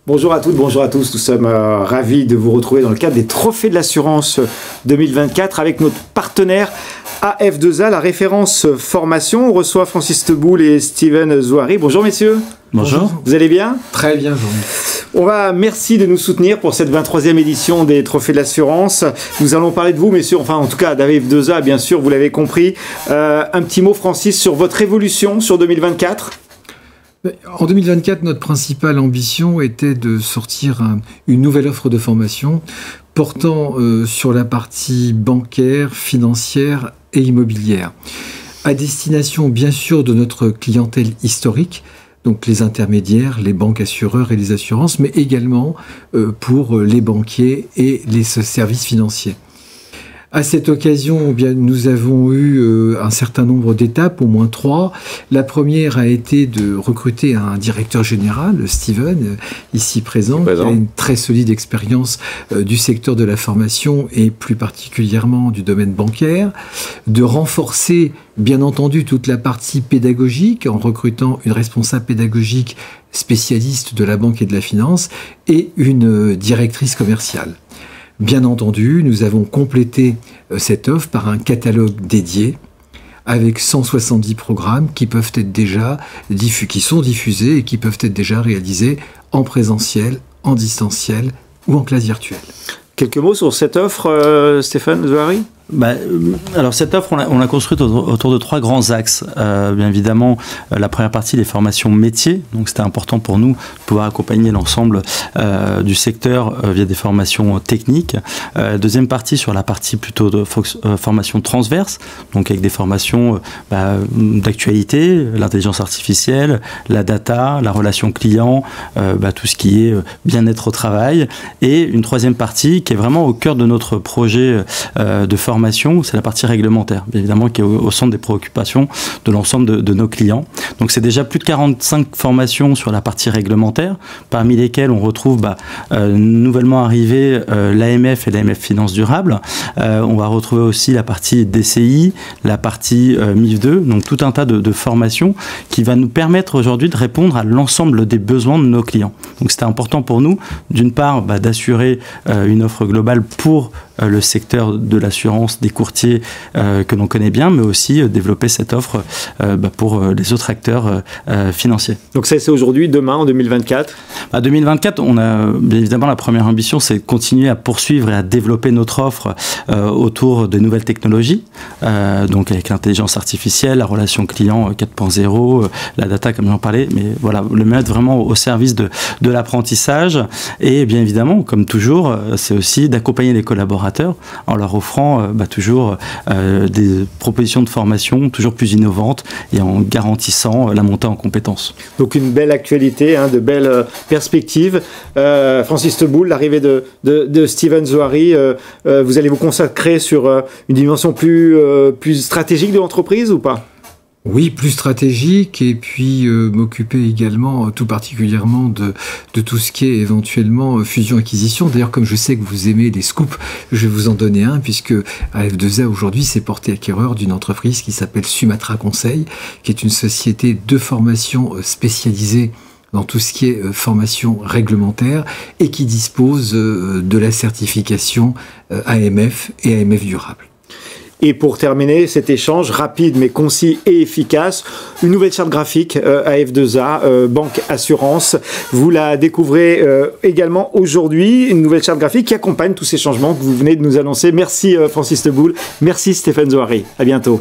Bonjour à toutes, bonjour à tous. Nous sommes ravis de vous retrouver dans le cadre des Trophées de l'Assurance 2024 avec notre partenaire AF2A, la référence formation. On reçoit Francis Teboul et Steven Zouari. Bonjour messieurs. Bonjour. Vous allez bien? Très bien, Merci de nous soutenir pour cette 23e édition des Trophées de l'Assurance. Nous allons parler de vous, messieurs, enfin en tout cas d'AF2A, bien sûr, vous l'avez compris. Un petit mot, Francis, sur votre évolution sur 2024? En 2024, notre principale ambition était de sortir une nouvelle offre de formation portant sur la partie bancaire, financière et immobilière, à destination bien sûr de notre clientèle historique, donc les intermédiaires, les banques assureurs et les assurances, mais également pour les banquiers et les services financiers. À cette occasion, nous avons eu un certain nombre d'étapes, au moins 3. La première a été de recruter un directeur général, Steven, ici présent, qui a une très solide expérience du secteur de la formation et plus particulièrement du domaine bancaire. De renforcer, bien entendu, toute la partie pédagogique en recrutant une responsable pédagogique spécialiste de la banque et de la finance et une directrice commerciale. Bien entendu, nous avons complété cette offre par un catalogue dédié avec 170 programmes qui peuvent être qui sont diffusés et qui peuvent être déjà réalisés en présentiel, en distanciel ou en classe virtuelle. Quelques mots sur cette offre, Stéphane Zouari? Alors cette offre, on l'a construite autour de 3 grands axes. Bien évidemment, la première partie, les formations métiers. Donc c'était important pour nous de pouvoir accompagner l'ensemble du secteur via des formations techniques. Deuxième partie sur la partie plutôt de formation transverse, donc avec des formations d'actualité, l'intelligence artificielle, la data, la relation client, tout ce qui est bien-être au travail. Et une troisième partie qui est vraiment au cœur de notre projet de formation, c'est la partie réglementaire, bien évidemment, qui est au centre des préoccupations de l'ensemble de nos clients. Donc c'est déjà plus de 45 formations sur la partie réglementaire, parmi lesquelles on retrouve nouvellement arrivé l'AMF et l'AMF Finance Durable. On va retrouver aussi la partie DCI, la partie MIF2, donc tout un tas de formations qui va nous permettre aujourd'hui de répondre à l'ensemble des besoins de nos clients. Donc c'était important pour nous, d'une part, d'assurer une offre globale pour le secteur de l'assurance, des courtiers que l'on connaît bien, mais aussi développer cette offre pour les autres acteurs financiers. Donc ça, c'est aujourd'hui, demain, en 2024? 2024, on a bien évidemment la première ambition, c'est de continuer à poursuivre et à développer notre offre autour de nouvelles technologies, donc avec l'intelligence artificielle, la relation client 4.0, la data comme j'en parlais, mais voilà, le mettre vraiment au service de l'apprentissage. Et bien évidemment, comme toujours, c'est aussi d'accompagner les collaborateurs en leur offrant toujours des propositions de formation toujours plus innovantes et en garantissant la montée en compétences. Donc une belle actualité, de belles perspectives. Francis Teboul, l'arrivée de Steven Zouari, vous allez vous consacrer sur une dimension plus stratégique de l'entreprise ou pas? Oui, plus stratégique, et puis m'occuper également tout particulièrement de tout ce qui est éventuellement fusion-acquisition. D'ailleurs, comme je sais que vous aimez les scoops, je vais vous en donner un, puisque AF2A aujourd'hui s'est porté acquéreur d'une entreprise qui s'appelle Sumatra Conseil, qui est une société de formation spécialisée dans tout ce qui est formation réglementaire et qui dispose de la certification AMF et AMF Durable. Et pour terminer cet échange rapide mais concis et efficace, une nouvelle charte graphique AF2A, Banque Assurance. Vous la découvrez également aujourd'hui, une nouvelle charte graphique qui accompagne tous ces changements que vous venez de nous annoncer. Merci Francis Teboul, merci Stéphane Zouari, à bientôt.